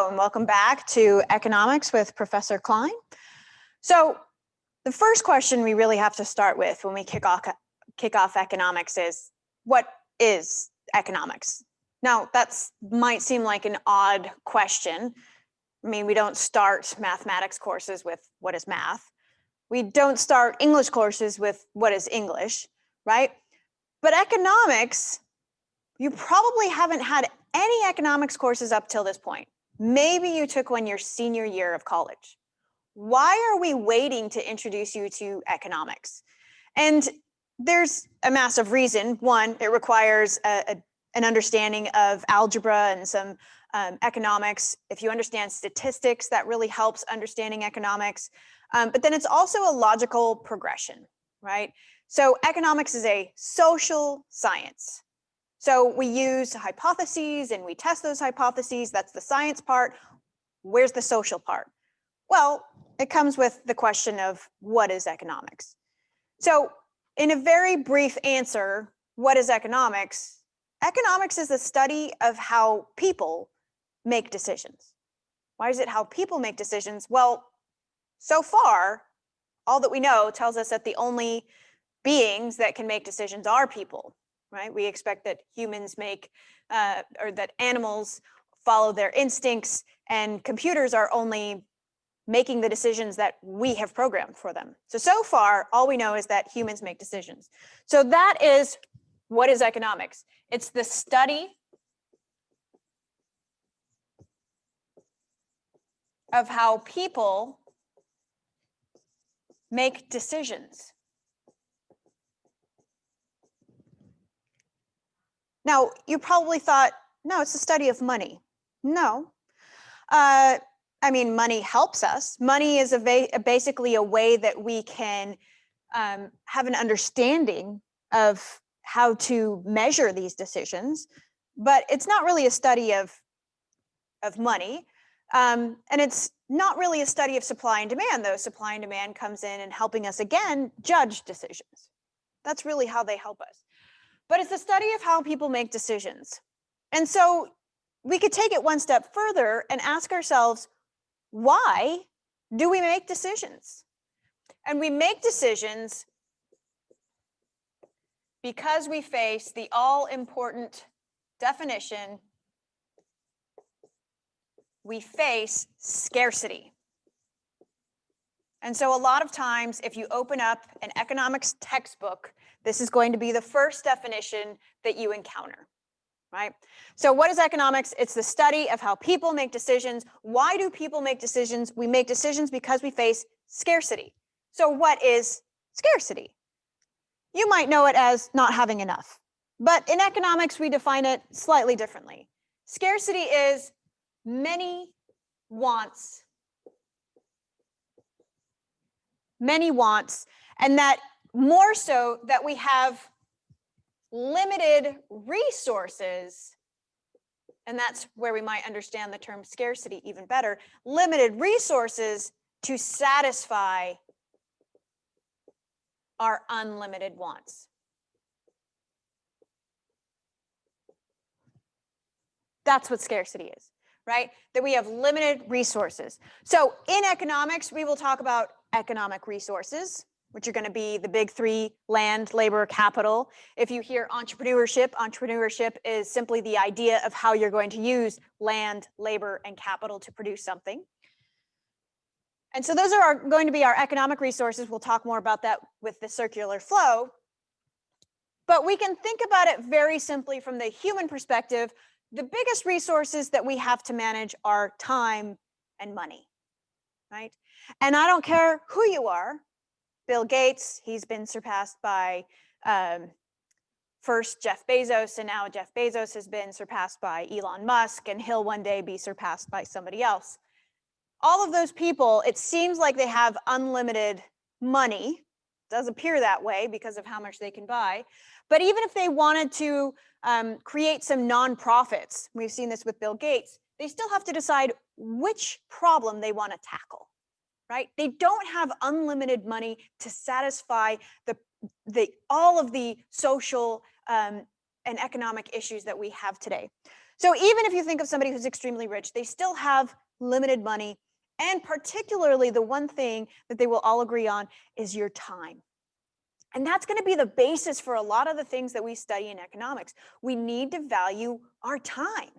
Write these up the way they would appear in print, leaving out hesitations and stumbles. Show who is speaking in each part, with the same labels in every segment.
Speaker 1: Hello and welcome back to Economics with Professor Klein. So the first question we really have to start with when we kick off economics is, what is economics? Now that might seem like an odd question. I mean, we don't start mathematics courses with what is math. We don't start English courses with what is English, right? But economics, you probably haven't had any economics courses up till this point. Maybe you took one your senior year of college. Why are we waiting to introduce you to economics? And there's a massive reason. One, it requires an understanding of algebra and some economics. If you understand statistics, that really helps understanding economics. But then it's also a logical progression, right? So economics is a social science. So we use hypotheses and we test those hypotheses. That's the science part. Where's the social part? Well, it comes with the question of what is economics? So in a very brief answer, what is economics? Economics is the study of how people make decisions. Why is it how people make decisions? Well, so far, all that we know tells us that the only beings that can make decisions are people. Right? We expect that humans make, or that animals follow their instincts, and computers are only making the decisions that we have programmed for them. So far, all we know is that humans make decisions. So that is what is economics. It's the study of how people make decisions. Now, you probably thought, no, it's the study of money. No. I mean, money helps us. Money is basically a way that we can have an understanding of how to measure these decisions, but it's not really a study of money. And it's not really a study of supply and demand, though. Supply and demand comes in and helping us, again, judge decisions. That's really how they help us. But it's the study of how people make decisions. And so we could take it one step further and ask ourselves, why do we make decisions? And we make decisions because we face the all-important definition. We face scarcity. And so a lot of times, if you open up an economics textbook, this is going to be the first definition that you encounter, right? So what is economics? It's the study of how people make decisions. Why do people make decisions? We make decisions because we face scarcity. So what is scarcity? You might know it as not having enough, but in economics, we define it slightly differently. Scarcity is many wants, and that more so that we have limited resources, and that's where we might understand the term scarcity even better, limited resources to satisfy our unlimited wants. That's what scarcity is, right? That we have limited resources. So in economics, we will talk about economic resources, which are going to be the big three: land, labor, capital. If you hear entrepreneurship, entrepreneurship is simply the idea of how you're going to use land, labor, and capital to produce something. And so those are going to be our economic resources. We'll talk more about that with the circular flow. But we can think about it very simply from the human perspective. The biggest resources that we have to manage are time and money, right? And I don't care who you are. Bill Gates, he's been surpassed by first Jeff Bezos, and now Jeff Bezos has been surpassed by Elon Musk, and he'll one day be surpassed by somebody else. All of those people, it seems like they have unlimited money. It does appear that way because of how much they can buy. But even if they wanted to create some nonprofits, we've seen this with Bill Gates, they still have to decide which problem they want to tackle, right? They don't have unlimited money to satisfy all of the social and economic issues that we have today. So even if you think of somebody who's extremely rich, they still have limited money. And particularly the one thing that they will all agree on is your time. And that's going to be the basis for a lot of the things that we study in economics. We need to value our time,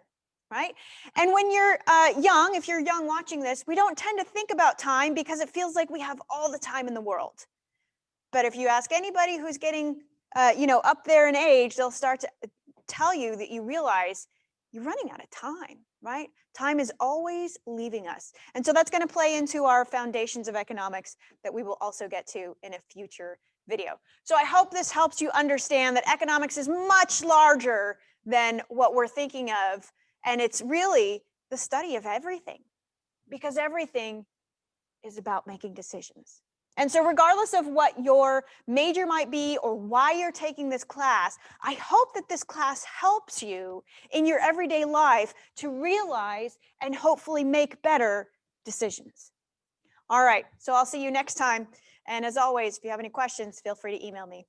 Speaker 1: right? And when you're young, if you're young watching this, we don't tend to think about time because it feels like we have all the time in the world. But if you ask anybody who's getting, up there in age, they'll start to tell you that you realize you're running out of time, right? Time is always leaving us. And so that's going to play into our foundations of economics that we will also get to in a future video. So I hope this helps you understand that economics is much larger than what we're thinking of. And it's really the study of everything, because everything is about making decisions. And so regardless of what your major might be or why you're taking this class, I hope that this class helps you in your everyday life to realize and hopefully make better decisions. All right, so I'll see you next time. And as always, if you have any questions, feel free to email me.